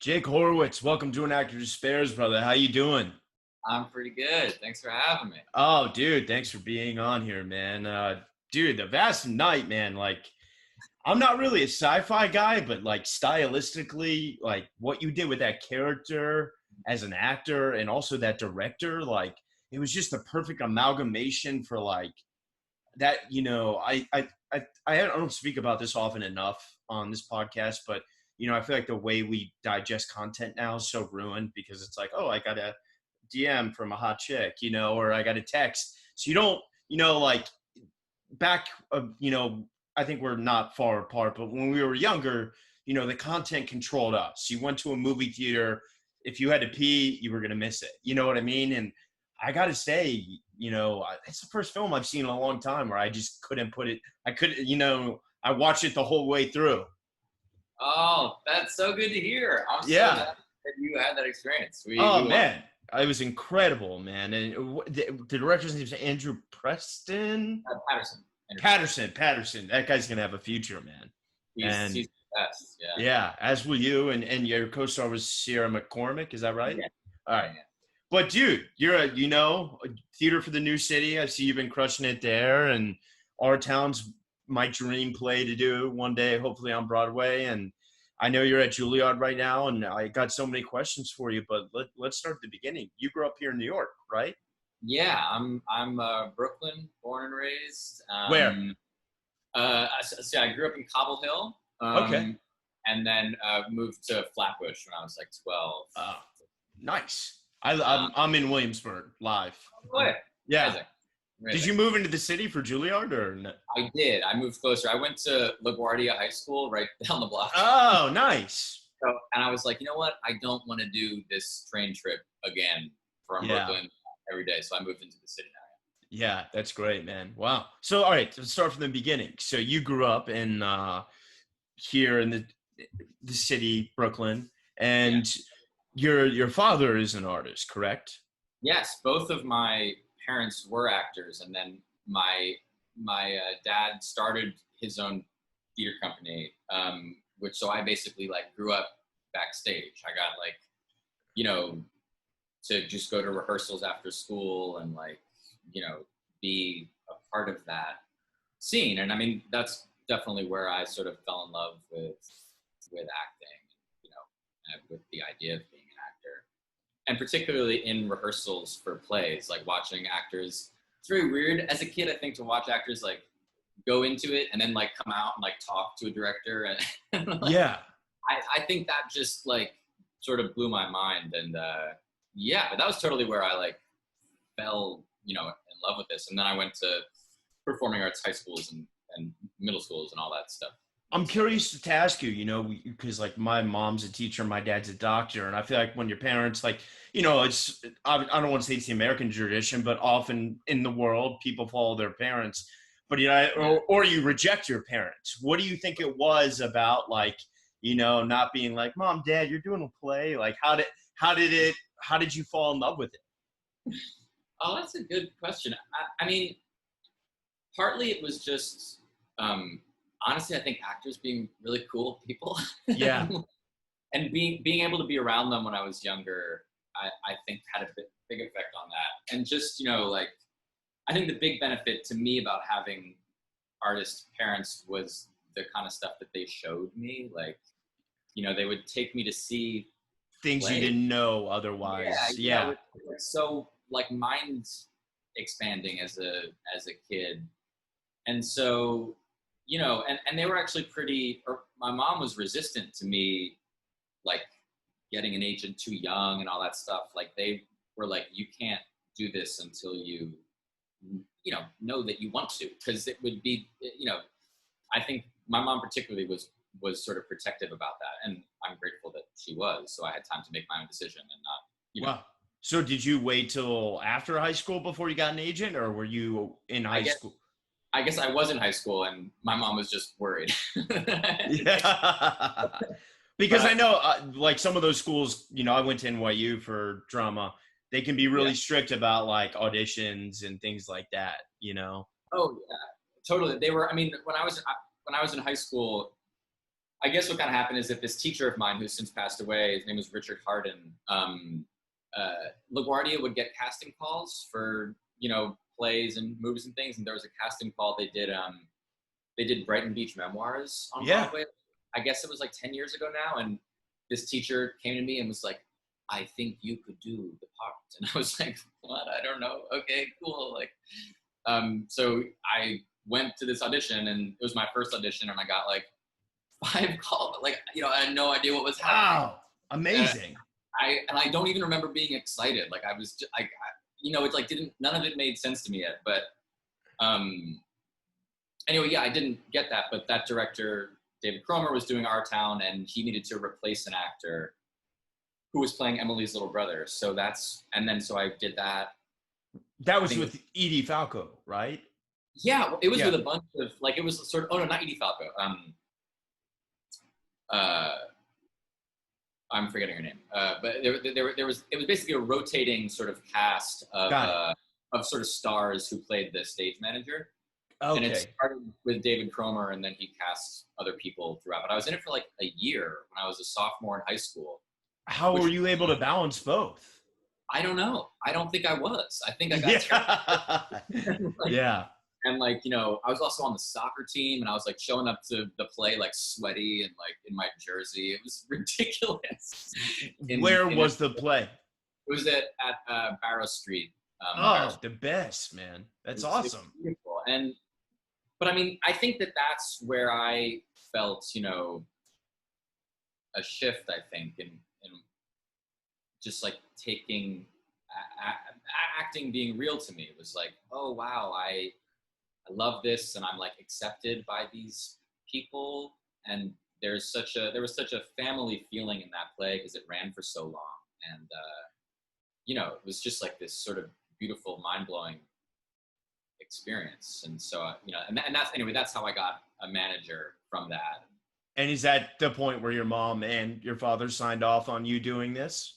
Jake Horowitz, welcome to An Actor Despairs, brother. How you doing? I'm pretty good. Thanks for having me. Oh, dude, thanks for being on here, man. Dude, the Vassa Night, man. Like, I'm not really a sci-fi guy, but like stylistically, like what you did with that character as an actor and also that director, like it was just the perfect amalgamation for like that. I don't speak about this often enough on this podcast, but I feel like the way we digest content now is so ruined because it's like, oh, I got a DM from a hot chick, or I got a text. So you don't, like back, I think we're not far apart, but when we were younger, the content controlled us. You went to a movie theater. If you had to pee, you were going to miss it. You know what I mean? And I got to say, it's the first film I've seen in a long time where I just couldn't put it. I watched it the whole way through. Oh, that's so good to hear. I'm so Yeah. glad that you had that experience. Man, it was incredible, man. And the director's name is Andrew Preston? Patterson. That guy's going to have a future, man. He's the best, yeah. Yeah, as will you. And your co-star was Sierra McCormick. Is that right? Yeah. All right. Yeah. But, dude, you're a Theater for the New City. I see you've been crushing it there. And Our Town's my dream play to do one day, hopefully on Broadway. And I know you're at Juilliard right now, and I got so many questions for you, but let's start at the beginning. You grew up here in New York, right? Yeah, I'm Brooklyn, born and raised. Where? So I grew up in Cobble Hill. Okay. And then moved to Flatbush when I was like 12. Nice. I'm in Williamsburg live. Oh, yeah. Did you move into the city for Juilliard or no? I did. I moved closer. I went to LaGuardia High School right down the block. Oh, nice. And I was like, you know what? I don't want to do this train trip again from Brooklyn every day. So I moved into the city now. Yeah, that's great, man. Wow. So, all right, let's start from the beginning. So you grew up in here in the city, Brooklyn, and your father is an artist, correct? Yes, both of my parents were actors, and then my dad started his own theater company, which so I basically like grew up backstage. I got to just go to rehearsals after school and be a part of that scene. And I mean, that's definitely where I sort of fell in love with acting, and with the idea of being an actor. And particularly in rehearsals for plays, like watching actors. It's very weird as a kid, I think, to watch actors like go into it and then like come out and like talk to a director. And I think that just like sort of blew my mind. And but that was totally where I like fell, in love with this. And then I went to performing arts high schools and middle schools and all that stuff. I'm curious to ask you, because like my mom's a teacher, my dad's a doctor, and I feel like when your parents it's, I don't want to say it's the American tradition, but often in the world, people follow their parents, but or you reject your parents. What do you think it was about not being like, Mom, Dad, you're doing a play? Like, how did you fall in love with it? Oh, that's a good question. I mean, partly it was just, honestly, I think actors being really cool people. Yeah. And being able to be around them when I was younger, I think had a big effect on that. And just, I think the big benefit to me about having artist parents was the kind of stuff that they showed me. Like, they would take me to see things plays you didn't know otherwise. Yeah. So like mind expanding as a kid. And so, and they were actually my mom was resistant to me, like getting an agent too young and all that stuff. Like they were like, you can't do this until you, know that you want to, because it would be, I think my mom particularly was sort of protective about that. And I'm grateful that she was, so I had time to make my own decision and not, Wow. So did you wait till after high school before you got an agent, or were you in high school? I guess I was in high school and my mom was just worried. Yeah. Because I know like some of those schools, I went to NYU for drama. They can be really strict about like auditions and things like that, Oh yeah, totally. They were, I mean, when I was in high school, I guess what kind of happened is that this teacher of mine who's since passed away, his name was Richard Harden, LaGuardia would get casting calls for, plays and movies and things. And there was a casting call they did Brighton Beach Memoirs on Broadway. I guess it was like 10 years ago now. And this teacher came to me and was like, I think you could do the part. And I was like, what? I don't know. Okay, cool. Like, so I went to this audition, and it was my first audition, and I got like 5 calls. Like, I had no idea what was happening. Wow, amazing. And I don't even remember being excited. Like, I was just, it's like none of it made sense to me yet. But anyway, yeah, I didn't get that. But that director, David Cromer, was doing Our Town, and he needed to replace an actor who was playing Emily's little brother. So I did that. That was with Edie Falco, right? Yeah, it was with a bunch of, like, it was sort of, oh no, not Edie Falco. I'm forgetting her name. But it was basically a rotating sort of cast of sort of stars who played the stage manager. Okay. And it started with David Cromer, and then he cast other people throughout. But I was in it for like a year when I was a sophomore in high school. How were you able to balance both? I don't know. I don't think I was. I think I got yeah. And like, I was also on the soccer team, and I was like showing up to the play like sweaty and like in my jersey. It was ridiculous. Where was the play? It was at Barrow Street. The best, man. That's awesome. Beautiful. But I mean, I think that's where I felt, a shift, I think, in just like taking acting being real to me. It was like, oh wow, I love this, and I'm like accepted by these people, and there was such a family feeling in that play because it ran for so long, and it was just like this sort of beautiful, mind-blowing experience. And so that's how I got a manager from that. And is that the point where your mom and your father signed off on you doing this?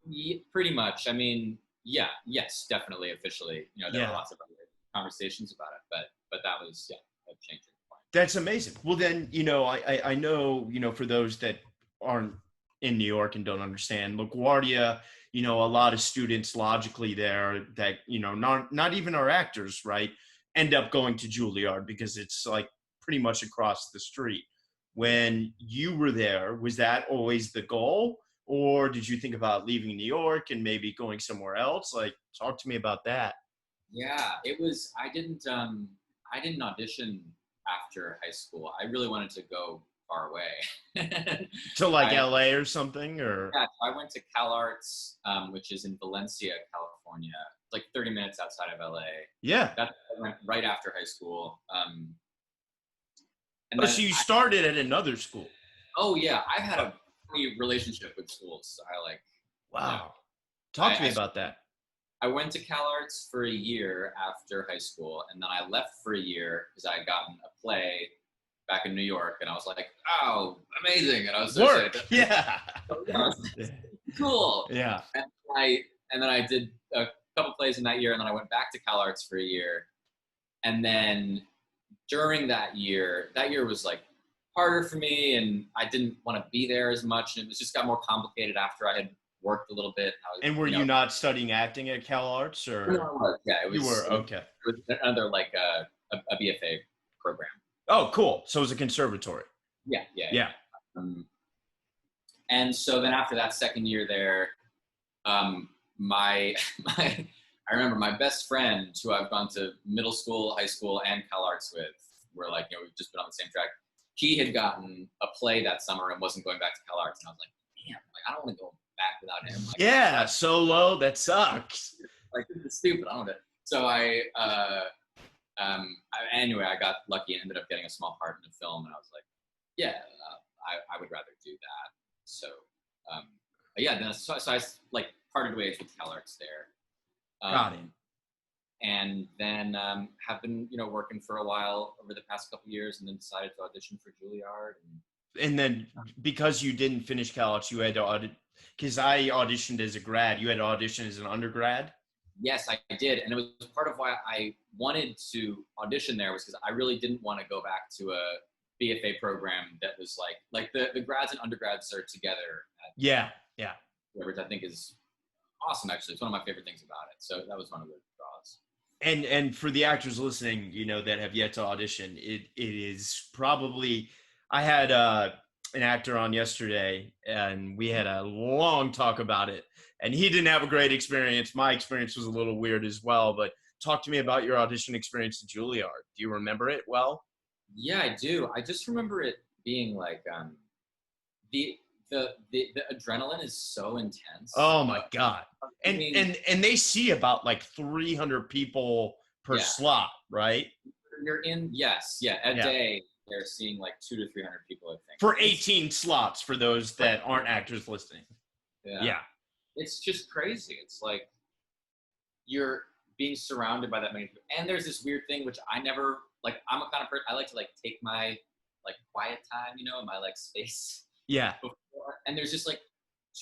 Yeah, pretty much. I mean, yes, definitely, officially. There were lots of other conversations about it, but that was a changing point. That's amazing. Well, then, I know, for those that aren't in New York and don't understand, LaGuardia, a lot of students logically there that, not even our actors, right, end up going to Juilliard because it's like pretty much across the street. When you were there, was that always the goal? Or did you think about leaving New York and maybe going somewhere else? Like, talk to me about that. Yeah, it was, I didn't audition after high school. I really wanted to go far away. To like LA or something, or? Yeah, I went to CalArts, which is in Valencia, California. It's like 30 minutes outside of LA. Yeah. I went right after high school. So you started at another school? Oh yeah, I've had a relationship with schools. Wow. Talk to me about that. I went to CalArts for a year after high school, and then I left for a year because I had gotten a play back in New York, and I was like, oh, amazing. And I was so excited. Yeah. Cool. Yeah. And then I did a couple plays in that year, and then I went back to CalArts for a year. And then during that year was like harder for me, and I didn't want to be there as much, and it just got more complicated after I had worked a little bit. And were you not studying acting at CalArts, or? No, yeah, it was. You were, okay. It was another like a BFA program. Oh, cool. So it was a conservatory. Yeah. And so then after that second year there, I remember my best friend, who I've gone to middle school, high school, and CalArts with, were like, we've just been on the same track. He had gotten a play that summer and wasn't going back to CalArts, and I was like, damn, I don't want to go back without him. Like, solo, that sucks. Like, this is stupid. I don't want to. So anyway, I got lucky and ended up getting a small part in the film, and I was like, I would rather do that. So, so I like parted ways with CalArts there. Got it. And then have been, working for a while over the past couple of years, and then decided to audition for Juilliard. And then because you didn't finish CalArts, you had to audition, because I auditioned as a grad. You had to audition as an undergrad? Yes, I did. And it was part of why I wanted to audition there, was because I really didn't want to go back to BFA program that was like the grads and undergrads are together at Yeah. which I think is awesome. Actually, it's one of my favorite things about it. So that was one of the draws. And for the actors listening, that have yet to audition, it is probably, I had an actor on yesterday and we had a long talk about it, and he didn't have a great experience. My experience was a little weird as well, but talk to me about your audition experience at Juilliard. Do you remember it well? Yeah, I do. I just remember it being like the adrenaline is so intense. Oh my God. I And mean, and they see about like 300 people per slot, right? You're in, yes, yeah. A day, they're seeing like 200 to 300 people, I think. For 18 slots for those that aren't actors listening. Yeah. It's just crazy. It's like you're being surrounded by that many people. And there's this weird thing, which I never, like, I'm a kind of person, I like to like take my like quiet time, in my like space. Yeah. Before. And there's just like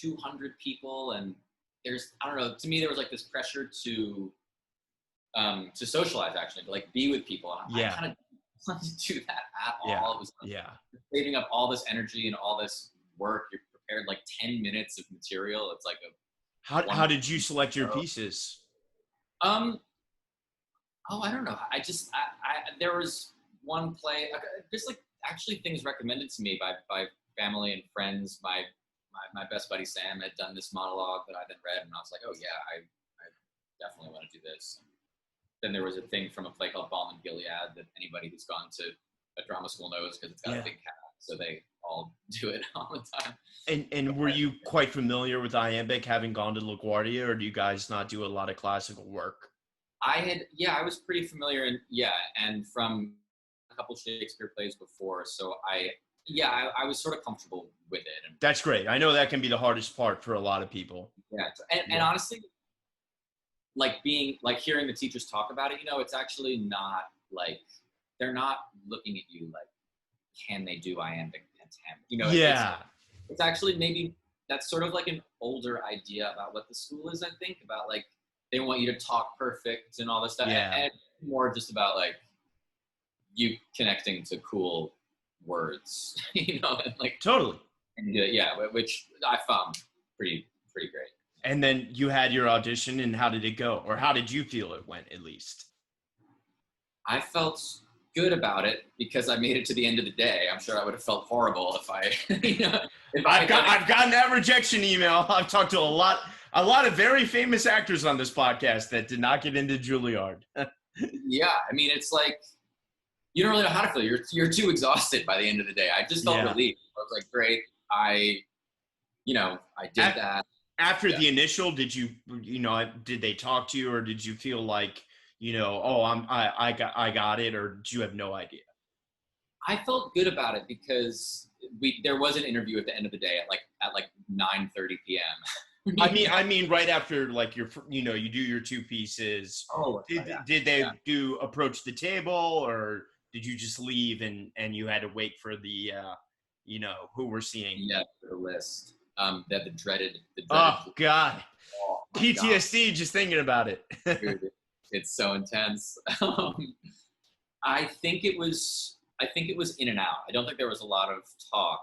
200 people, and there's, I don't know, to me there was like this pressure to socialize, actually, to like be with people. And I kind of didn't want to do that at all. It was like saving up all this energy and all this work. You're prepared like 10 minutes of material. It's like how did you select your pieces? I don't know. There was one play, there's like actually things recommended to me by family and friends. My best buddy Sam had done this monologue that I then read, and I was like, oh yeah, I definitely want to do this. And then there was a thing from a play called Balm and Gilead that anybody who's gone to a drama school knows, because it's got a big cast, so they all do it all the time. And were you quite familiar with iambic, having gone to LaGuardia, or do you guys not do a lot of classical work? I was pretty familiar, and from a couple Shakespeare plays before, so I was sort of comfortable with it. And that's great. I know that can be the hardest part for a lot of people. Yeah, and honestly, like hearing the teachers talk about it, it's actually not like, they're not looking at you like, can they do iambic pentameter? It's actually, maybe that's sort of like an older idea about what the school is, I think, about like, they want you to talk perfect and all this stuff. And more just about like you connecting to cool words, and like totally. And which I found pretty great. And then you had your audition, and how did it go? Or how did you feel it went, at least? I felt good about it because I made it to the end of the day. I'm sure I would have felt horrible if I, I've gotten that rejection email. I've talked to a lot of very famous actors on this podcast that did not get into Juilliard. Yeah, I mean, it's like, you don't really know how to feel. You're too exhausted by the end of the day. I just felt relieved. I was like, great. I did that. After the initial, did they talk to you, or did you feel like, I got it, or did you have no idea? I felt good about it because there was an interview at the end of the day at 9:30 p.m. I mean, right after like you do your two pieces. Did they approach the table, or did you just leave and you had to wait for the who we're seeing? Yeah, the list. The dreaded. Oh God, PTSD just thinking about it. Dude, it's so intense. I think it was in and out. I don't think there was a lot of talk,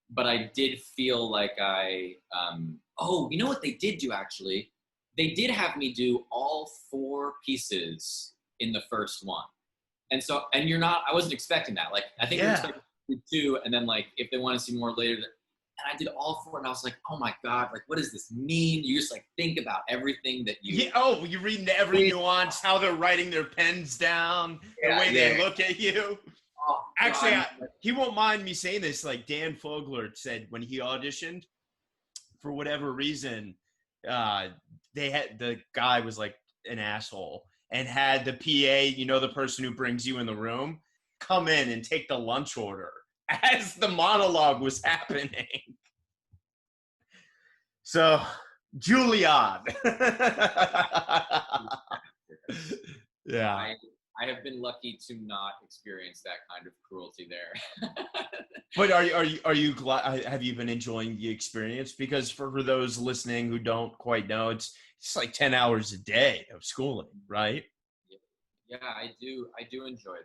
but I did feel like you know what they did do, actually? They did have me do all 4 pieces in the first one. And I wasn't expecting that. Like, I think we were expecting to do 2, and then like, if they want to see more later, and I did all 4, and I was like, oh my God, like, what does this mean? You just like think about everything that you... you're reading every nuance, how they're writing their pens down, the way they look at you. Oh, actually, he won't mind me saying this. Like, Dan Fogler said when he auditioned, for whatever reason, the guy was like an asshole and had the PA, the person who brings you in the room, come in and take the lunch order as the monologue was happening. So, Juilliard. Yeah. I have been lucky to not experience that kind of cruelty there. But are you glad? Have you been enjoying the experience? Because for those listening who don't quite know, it's like 10 hours a day of schooling, right? Yeah, I do enjoy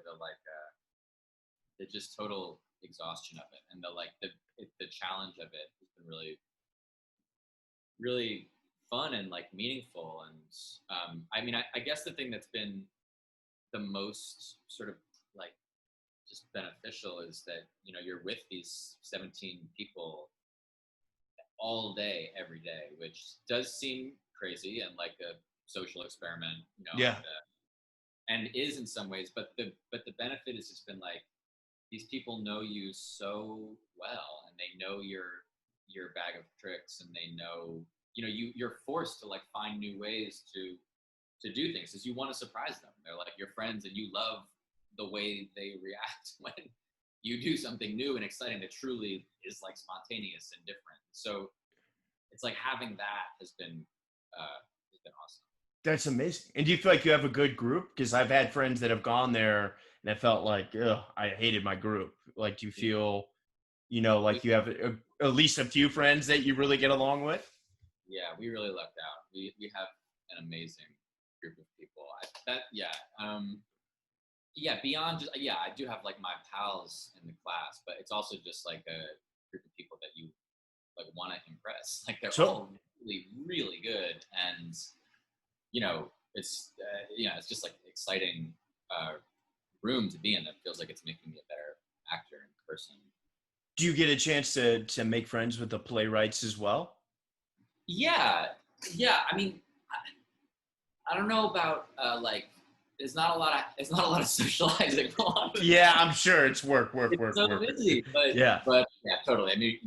just total exhaustion of it, and the challenge of it has been really, really fun and like meaningful. And I mean, I guess the thing that's been the most sort of like just beneficial is that, you know, you're with these 17 people all day, every day, which does seem crazy and like a social experiment, you know, Yeah. and is in some ways, but the benefit has just been like, these people know you so well, and they know your bag of tricks, and they know, you know, you're forced to like find new ways to do things, because you want to surprise them. They're like your friends, and you love the way they react when you do something new and exciting that truly is like spontaneous and different. So it's like having that has been awesome. That's amazing. And do you feel like you have a good group? Because I've had friends that have gone there and I felt like, ugh, I hated my group. Like, do you feel, you know, like you have at least a few friends that you really get along with? Yeah, we really lucked out. We have an amazing group of people. Beyond just, I do have like my pals in the class, but it's also just like a group of people that you like want to impress. Like they're all really, really good, and you know, it's it's just like exciting room to be in. That feels like it's making me a better actor in person. Do you get a chance to make friends with the playwrights as well? Yeah. I mean, I don't know about like. There's not a lot of socializing going on. Yeah, I'm sure it's work. It's so busy, but yeah, totally. I mean,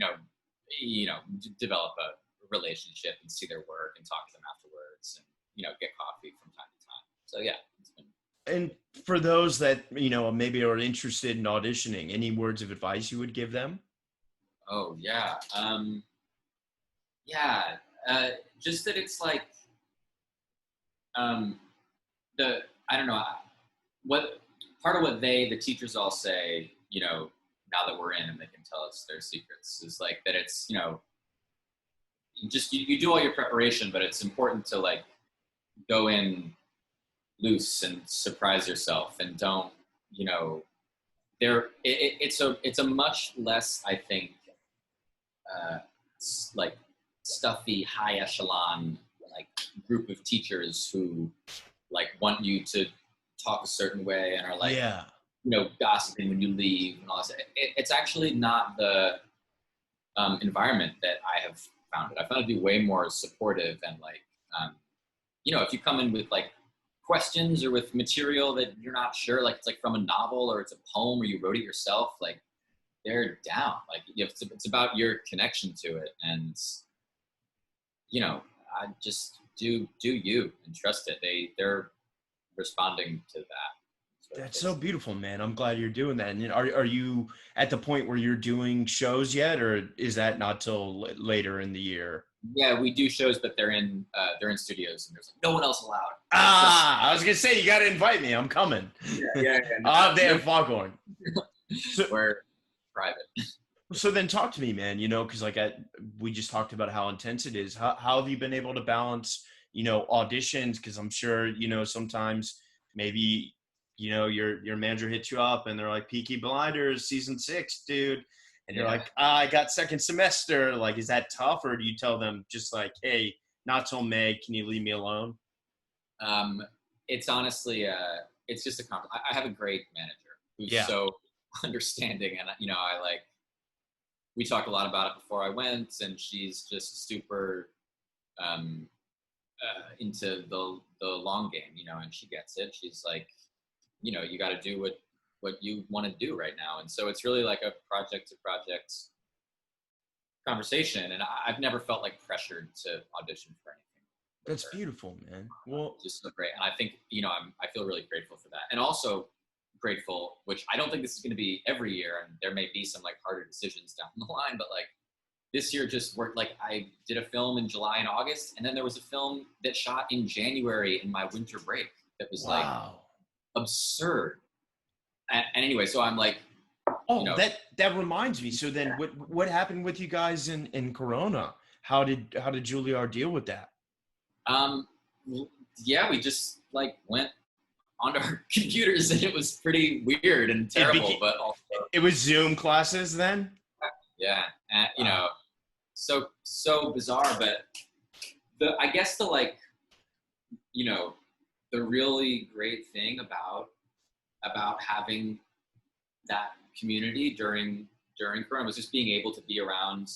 develop a relationship and see their work and talk to them afterwards, and you know, get coffee from time to time. So yeah, it's been. And for those that, you know, maybe are interested in auditioning, any words of advice you would give them? Oh yeah, just that it's like I don't know what part of what the teachers all say, you know, now that we're in and they can tell us their secrets, is like that it's, you know, just you do all your preparation, but it's important to like go in loose and surprise yourself, and don't, you know, it's a much less, I think, like stuffy high echelon like group of teachers who like want you to talk a certain way and are like, you know, gossiping when you leave and all that. It's actually not the environment that I have found it. I found it to be way more supportive, and like, you know, if you come in with like questions or with material that you're not sure, like it's like from a novel or it's a poem or you wrote it yourself, like they're down. Like it's about your connection to it, and you know, I just do you and trust it. They're responding to that. That's so beautiful, man. I'm glad you're doing that. And are you at the point where you're doing shows yet, or is that not till later in the year? Yeah, we do shows, but they're in studios, and there's like no one else allowed. I was gonna say, you got to invite me. I'm coming. Yeah. I'll have damn foghorn. So, we're private. So then talk to me, man, you know, because like we just talked about how intense it is. How have you been able to balance, you know, auditions? Because I'm sure, you know, sometimes maybe, you know, your manager hits you up and they're like, Peaky Blinders season 6, dude. And you're like, I got second semester. Like, is that tough? Or do you tell them just like, hey, not till May, can you leave me alone? It's honestly, it's just I have a great manager who's so understanding. And, you know, we talked a lot about it before I went, and she's just super into the long game, you know, and she gets it. She's like, you know, you got to do what you want to do right now. And so it's really like a project to project conversation. And I've never felt like pressured to audition for anything. That's beautiful, man. Well, just so great. And I think, you know, I feel really grateful for that. And also grateful, which I don't think this is going to be every year, and there may be some like harder decisions down the line, but like this year just worked. Like I did a film in July and August, and then there was a film that shot in January in my winter break that was like absurd. And anyway, so I'm like, you know, that reminds me. So then what happened with you guys in Corona? How did Juilliard deal with that? We just like went onto our computers, and it was pretty weird and terrible, but also it was Zoom classes then? Yeah, and so bizarre, but I guess the like, the really great thing about having that community during Corona was just being able to be around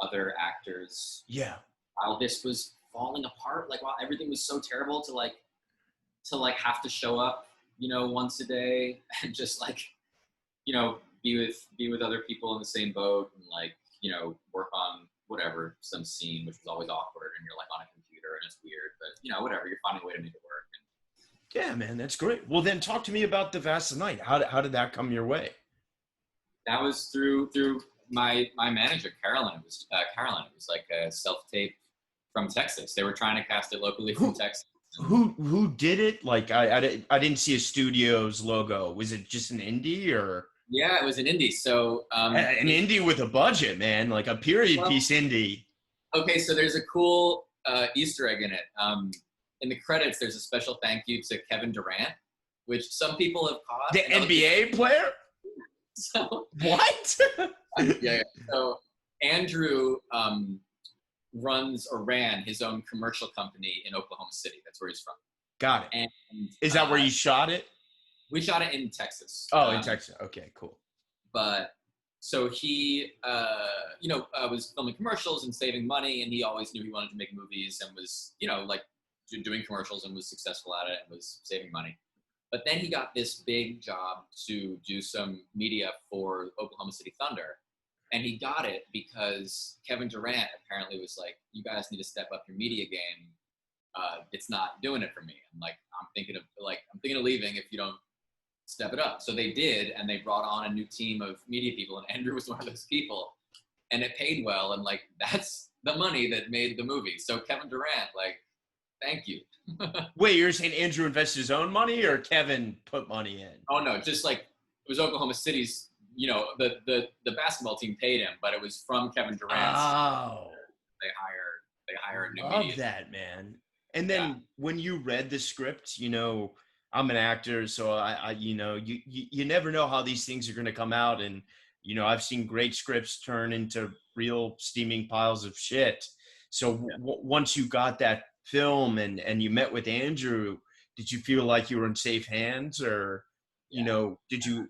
other actors. Yeah. While this was falling apart, like while everything was so terrible, to have to show up, once a day and just like, be with other people in the same boat and like, work on whatever, some scene, which was always awkward, and you're like on a computer and it's weird, but whatever, you're finding a way to make it work. Yeah, man, that's great. Well, then talk to me about the Vassa Night. How did that come your way? That was through my manager, Carolyn. It was like a self-tape from Texas. They were trying to cast it locally from Texas. Who did it? Like I didn't see a studio's logo. Was it just an indie or? Yeah, it was an indie. So an indie with a budget, man, like a period piece indie. Okay, so there's a cool Easter egg in it. In the credits, there's a special thank you to Kevin Durant, which some people have caught. The NBA player? So what? yeah. So Andrew runs or ran his own commercial company in Oklahoma City. That's where he's from. Got it. And is that where you shot it? We shot it in Texas. Oh, in Texas. Okay, cool. But so he, was filming commercials and saving money, and he always knew he wanted to make movies and was, like doing commercials and was successful at it and was saving money. But then he got this big job to do some media for Oklahoma City Thunder. And he got it because Kevin Durant apparently was like, you guys need to step up your media game. It's not doing it for me. I'm thinking of leaving if you don't step it up. So they did, and they brought on a new team of media people, and Andrew was one of those people. And it paid well, and like that's the money that made the movie. So Kevin Durant, like, thank you. Wait, you're saying Andrew invested his own money or Kevin put money in? Oh no, just like it was Oklahoma City's, the basketball team paid him, but it was from Kevin Durant's. Oh. They hire a new Love media. that, man. And then when you read the script, I'm an actor, so I you never know how these things are going to come out. And, I've seen great scripts turn into real steaming piles of shit. So once you got that film and you met with Andrew, did you feel like you were in safe hands, or, did you,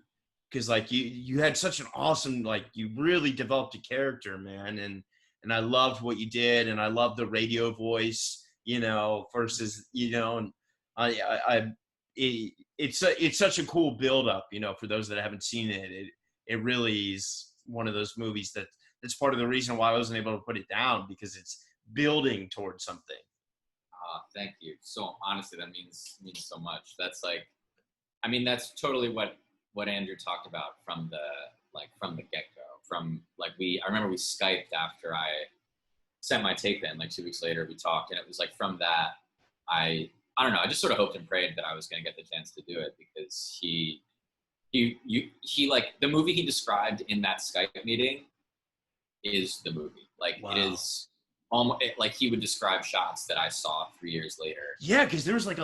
because like you had such an awesome, like you really developed a character, man. And I loved what you did. And I loved the radio voice, versus, and it's such a cool buildup, for those that haven't seen it. It really is one of those movies that's part of the reason why I wasn't able to put it down, because it's building towards something. Thank you. So honestly, that means so much. That's like, that's totally what Andrew talked about from the get-go. I remember we Skyped after I sent my tape in, like 2 weeks later we talked, and it was like from that, I don't know, I just sort of hoped and prayed that I was going to get the chance to do it, because he like the movie he described in that Skype meeting is the movie. Like, wow. It is almost like he would describe shots that I saw 3 years later. Yeah, because there was like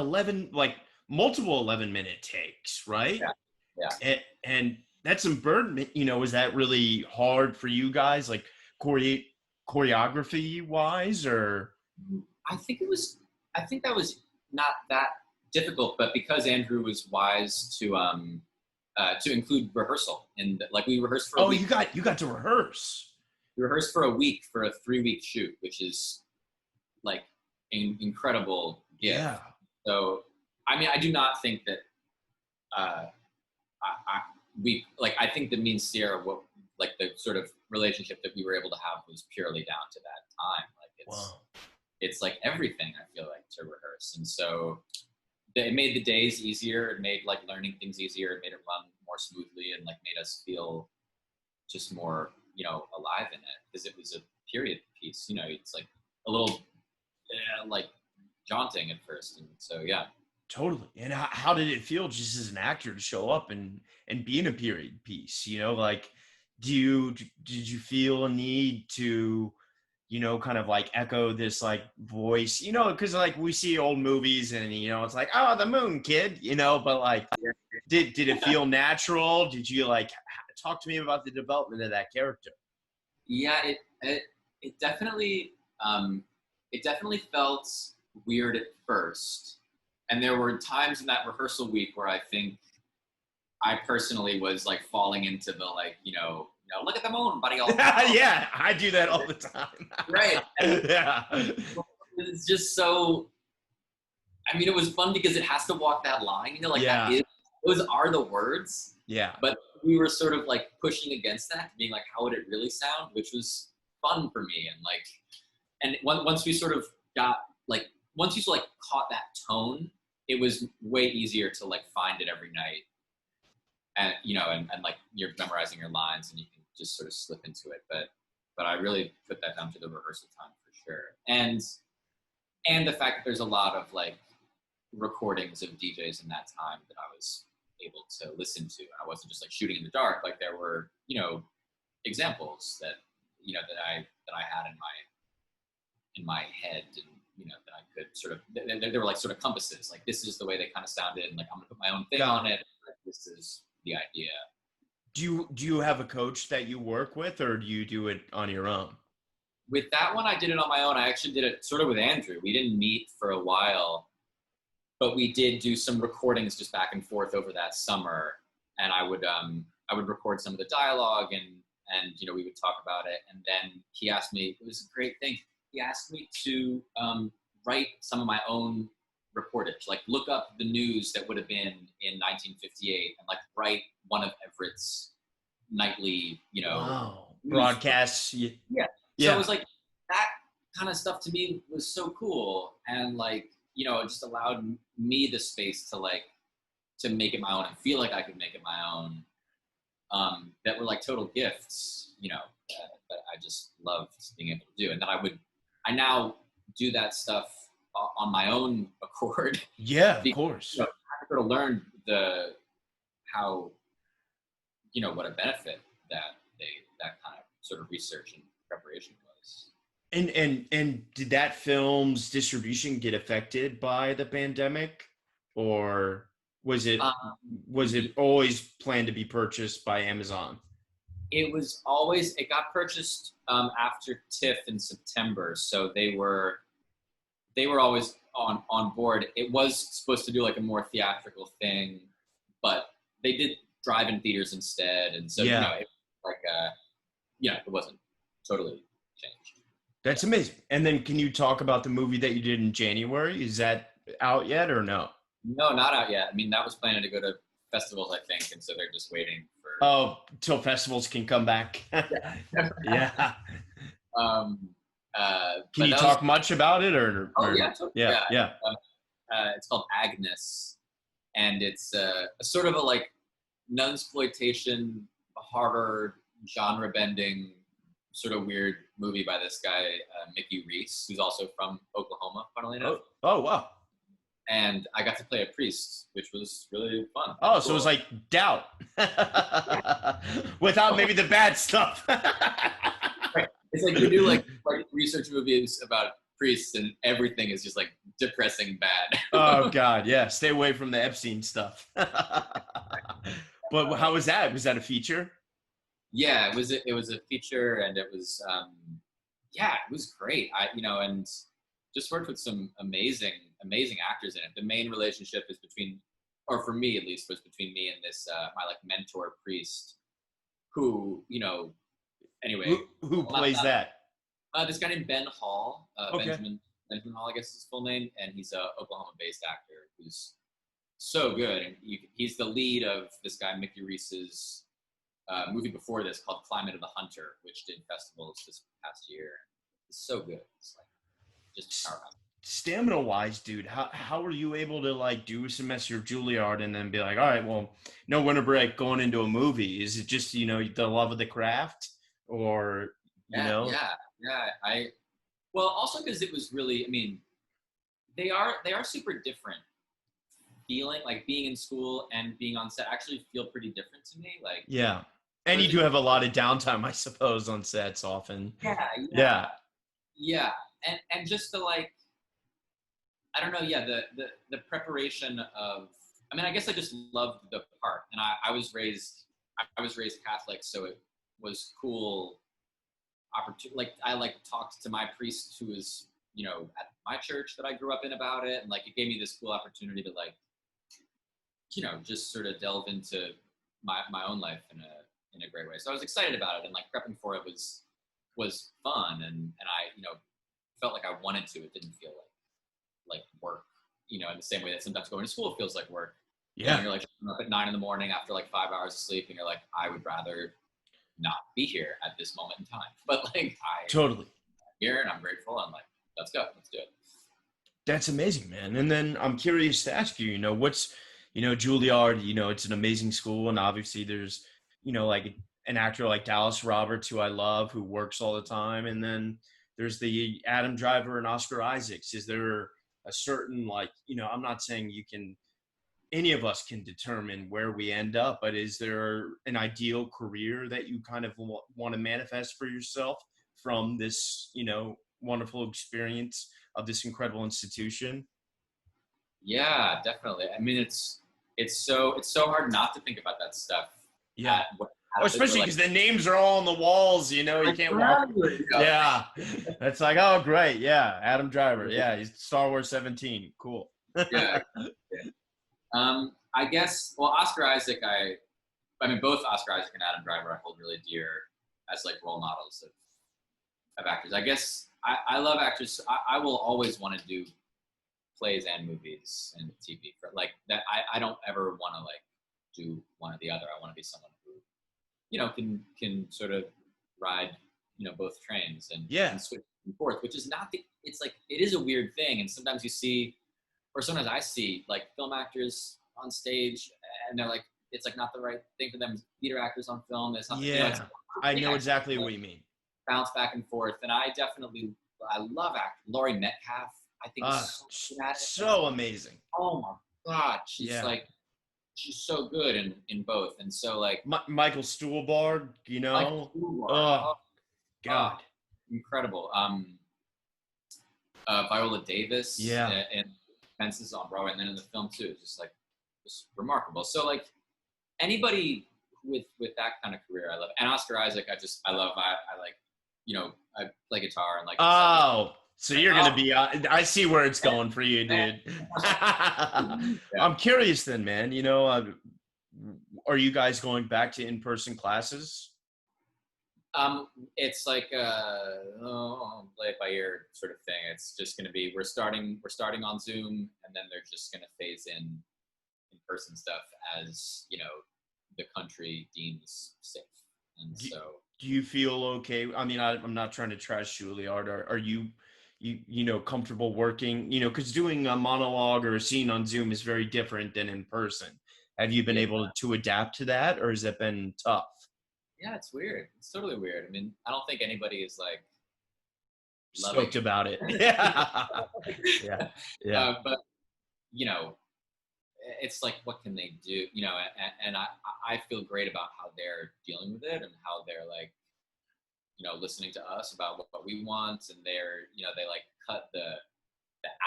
multiple 11-minute takes, right? Yeah. And that's some burden, was that really hard for you guys, like choreography wise, or? I think that was not that difficult, but because Andrew was wise to include rehearsal, and like we rehearsed for a week. You got to rehearse. We rehearsed for a week for a 3-week shoot, which is like an incredible gift. Yeah. So, I do not think that I think that me and Sierra, the sort of relationship that we were able to have was purely down to that time. Like it's like everything, I feel like, to rehearse. And so it made the days easier. It made like learning things easier. It made it run more smoothly, and like made us feel just more, alive in it, because it was a period piece. It's like a little like jaunting at first. And so, yeah. Totally. And how did it feel just as an actor to show up and be in a period piece? Like, did you feel a need to, kind of like echo this like voice, because like we see old movies and, it's like, oh, the moon kid, but like, did it feel natural? Did you like talk to me about the development of that character. Yeah, it definitely felt weird at first, and there were times in that rehearsal week where I think I personally was like falling into the like, look at the moon, buddy. All the time. Yeah, I do that all the time. Right. Yeah. It's just so. I mean, it was fun because it has to walk that line, Yeah. those are the words. Yeah. But we were sort of like pushing against that, being like, how would it really sound? Which was fun for me. And once we sort of got like, once you sort of like caught that tone, it was way easier to like find it every night. And, and like you're memorizing your lines and you can just sort of slip into it. But I really put that down to the rehearsal time for sure. And the fact that there's a lot of like recordings of DJs in that time that I was able to listen to. I wasn't just like shooting in the dark. Like there were, examples that, that I had in my head, and, that I could sort of, they were like sort of compasses. Like this is the way they kind of sounded, and like I'm gonna put my own thing on it. Like, this is the idea. Do you have a coach that you work with, or do you do it on your own? With that one, I did it on my own. I actually did it sort of with Andrew. We didn't meet for a while, but we did do some recordings just back and forth over that summer. And I would record some of the dialogue and we would talk about it. And then he asked me, it was a great thing. He asked me to write some of my own reportage, like look up the news that would have been in 1958 and like write one of Everett's nightly, wow. Broadcasts. Yeah. So it was like that kind of stuff to me was so cool. And like, it just allowed me the space to make it my own and feel like I could make it my own. That were like total gifts, that I just loved being able to do. And then I now do that stuff on my own accord. Yeah, of course. I sort of learned how, what a benefit that kind of sort of research and preparation was. And did that film's distribution get affected by the pandemic, or was it always planned to be purchased by Amazon? It got purchased after TIFF in September, so they were always on board. It was supposed to do like a more theatrical thing, but they did drive-in theaters instead, and so it wasn't totally changed. That's amazing. And then can you talk about the movie that you did in January? Is that out yet or no? No, not out yet. I mean, that was planning to go to festivals, I think, and so they're just waiting for. Oh, till festivals can come back. Yeah. Can you talk much about it, or? Yeah. It's called Agnes, and it's a sort of a like nunsploitation, horror, genre-bending, sort of weird movie by this guy Mickey Reese, who's also from Oklahoma, funnily enough. Oh wow. And I got to play a priest, which was really fun. Oh, cool. So it was like Doubt. Without maybe the bad stuff. Right. It's like you do like research movies about priests and everything is just like depressing bad. Oh God, yeah. Stay away from the Epstein stuff. But how was that? Was that a feature? Yeah, it was a feature, and it was it was great. And just worked with some amazing actors in it. The main relationship is between, or for me at least, was between me and this my like mentor priest, who anyway. Who plays that? This guy named Ben Hall, Okay. Benjamin Hall, I guess is his full name, and he's a Oklahoma-based actor who's so good. And he's the lead of this guy Mickey Reese's movie before this called Climate of the Hunter, which did festivals this past year. It's so good. It's like just powerhouse. Stamina wise, dude, how were you able to like do a semester of Juilliard and then be like, all right, well, no winter break going into a movie? Is it just, the love of the craft, or, Yeah. Well, also because it was really, I mean, they are super different feeling, like being in school and being on set actually feel pretty different to me. Like, yeah. And you do have a lot of downtime, I suppose, on sets often. Yeah. And just the like, I don't know. Yeah. The preparation of, I mean, I guess I just loved the part, and I was raised I was raised Catholic, so it was cool opportunity. Like I like talked to my priest who was, you know, at my church that I grew up in about it, and like it gave me this cool opportunity to like, you know, just sort of delve into my own life in a great way. So I was excited about it, and like prepping for it was fun, and I, you know, felt like I wanted to. It didn't feel like work, you know, in the same way that sometimes going to school feels like work. Yeah. And you're like up at 9 a.m. after like 5 hours of sleep, and you're like, I would rather not be here at this moment in time. But like Totally. I'm here and I'm grateful. I'm like, let's go, let's do it. That's amazing, man. And then I'm curious to ask you, you know, what's, you know, Juilliard, you know, it's an amazing school. And obviously there's, you know, like an actor like Dallas Roberts, who I love, who works all the time. And then there's the Adam Driver and Oscar Isaacs. Is there a certain, like, you know, I'm not saying any of us can determine where we end up, but is there an ideal career that you kind of want to manifest for yourself from this, you know, wonderful experience of this incredible institution? Yeah, definitely. I mean, it's so hard not to think about that stuff. Yeah. Especially because the names are all on the walls, you know, you can't walk. Yeah. That's like, oh, great. Yeah. Adam Driver. Yeah. He's Star Wars 17. Cool. Yeah. I guess, well, Oscar Isaac, I mean, both Oscar Isaac and Adam Driver I hold really dear as like role models of actors. I guess I love actors. I will always want to do plays and movies and TV for like that. I don't ever want to like do one or the other. I want to be someone who, you know, can sort of ride, you know, both trains and switch and forth, which is not it's like, it is a weird thing. And sometimes you see, or sometimes I see like film actors on stage and they're like, it's like not the right thing for them. Theater actors on film. It's not, you know, I know exactly what you mean. Bounce back and forth. And I love acting. Laurie Metcalf, I think is so amazing. Oh my God. She's so good in both. And so like Michael Stuhlbarg, you know, oh God. Incredible. Viola Davis and Fences on Broadway, and then in the film too, just remarkable. So like anybody with that kind of career, I love. And Oscar Isaac, I love. I like, you know, I play guitar and like. Oh, so you're gonna be. I see where it's going for you, dude. I'm curious then, man. You know, are you guys going back to in-person classes? It's like play it by ear sort of thing. It's just going to be we're starting on Zoom, and then they're just going to phase in-person stuff as, you know, the country deems safe. And do you feel okay? I mean, I'm not trying to trash Juilliard. Are you know, comfortable working? You know, because doing a monologue or a scene on Zoom is very different than in person. Have you been able to adapt to that, or has it been tough? Yeah, it's weird. It's totally weird. I mean, I don't think anybody is like stoked about it. Yeah. But you know, it's like, what can they do? You know, and I feel great about how they're dealing with it and how they're like, you know, listening to us about what we want, and they're, you know, they like cut the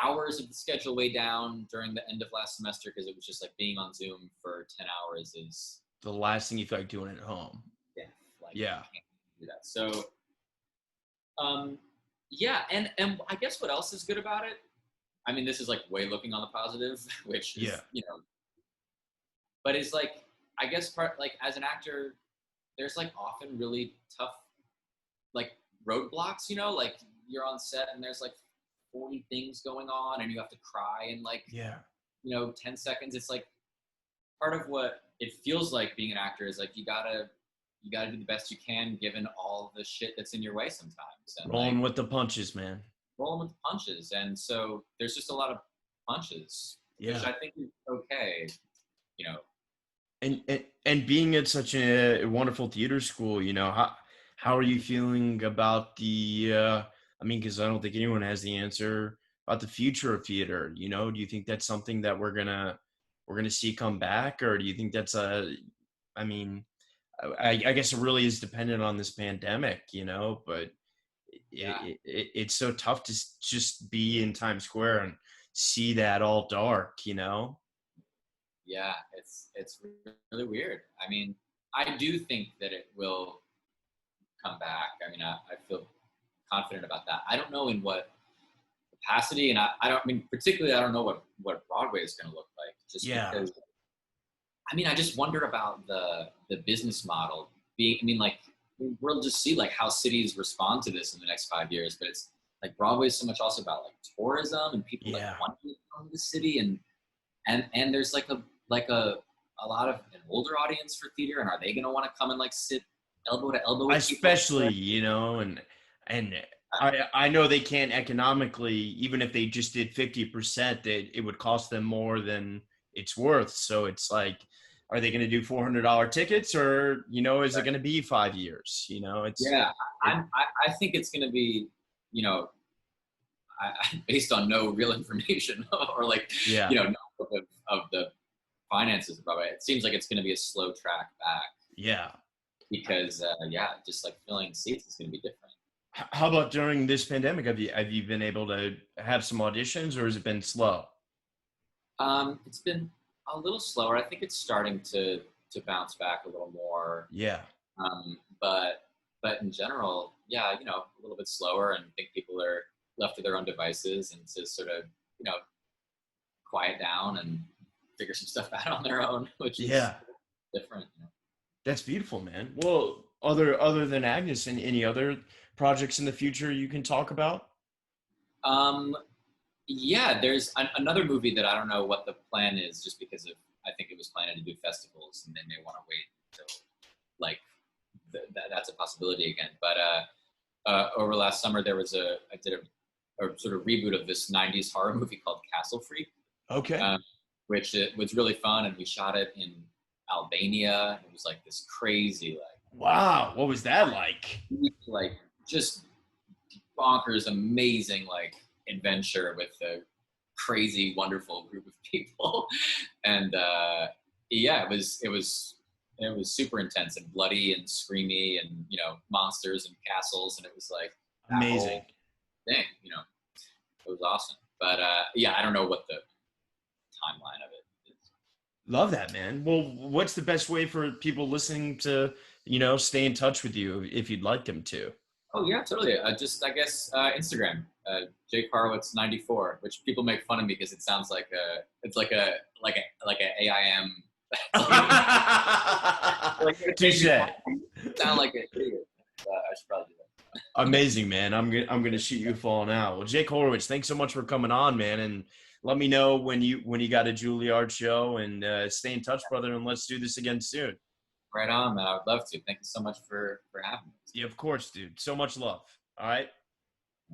hours of the schedule way down during the end of last semester because it was just like being on Zoom for 10 hours is the last thing you feel like doing at home. You can't do that. So, and I guess what else is good about it? I mean, this is like way looking on the positive, which is, you know, but it's like, I guess like as an actor, there's like often really tough, like roadblocks, you know, like you're on set and there's like 40 things going on and you have to cry in like, you know, 10 seconds. It's like part of what it feels like being an actor is like, you gotta do the best you can given all the shit that's in your way sometimes. And rolling with the punches, man. Rolling with the punches. And so there's just a lot of punches, which I think is okay, you know. And being at such a wonderful theater school, you know, how are you feeling about the, I mean, because I don't think anyone has the answer about the future of theater, you know? Do you think that's something that we're gonna see come back? Or do you think that's I mean, I guess it really is dependent on this pandemic, you know, but it's so tough to just be in Times Square and see that all dark, you know? Yeah, it's really weird. I mean, I do think that it will come back. I mean, I feel confident about that. I don't know in what capacity, and I don't I mean particularly I don't know what Broadway is going to look like. Just Yeah. because I mean, I just wonder about the business model being. I mean, like we'll just see like how cities respond to this in the next 5 years. But it's like Broadway is so much also about like tourism and people like Yeah. wanting to come to the city, and there's like a lot of an older audience for theater, and are they going to want to come and like sit elbow to elbow with people? Especially, you know, and I know they can't economically, even if they just did 50%, that it would cost them more than it's worth. So it's like, are they going to do $400 tickets, or, you know, is it going to be 5 years? You know, Yeah, I think it's going to be, you know, based on no real information or like, yeah, you know, no of the finances of Broadway. It seems like it's going to be a slow track back yeah. because, yeah, just like filling seats is going to be different. How about during this pandemic? Have you been able to have some auditions, or has it been slow? It's been a little slower. I think it's starting to bounce back a little more. Yeah, But in general, yeah, you know, a little bit slower, and I think people are left to their own devices and to sort of, you know, quiet down and figure some stuff out on their own, which is yeah. different. You That's beautiful, man. Well, other than Agnes, and any other projects in the future you can talk about? know? Yeah, there's another movie that I don't know what the plan is, just because of I think it was planning to do festivals, and they may want to wait until like that's a possibility again. But over last summer, I did a sort of reboot of this '90s horror movie called Castle Freak, Okay. which it was really fun, and we shot it in Albania. It was like this crazy, Wow. What was that like? like just bonkers, amazing, like adventure with a crazy, wonderful group of people, and yeah, it was super intense and bloody and screamy, and you know, monsters and castles, and it was like that Amazing. whole thing, you know, it was awesome. But yeah, I don't know what the timeline of it is. Love that, man. Well, what's the best way for people listening to, you know, stay in touch with you if you'd like them to? Oh yeah, totally. Just I guess Instagram, Jake Horowitz 94, which people make fun of me because it sounds like it's like a AIM. Like, Touche. sound like an idiot. I should probably do that. Amazing, man. I'm gonna shoot you a follow now. Well, Jake Horowitz, thanks so much for coming on, man. And let me know when you got a Juilliard show, and stay in touch, brother. And let's do this again soon. Right on, man. I would love to. Thank you so much for having me. Yeah, of course, dude. So much love. All right.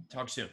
Talk soon.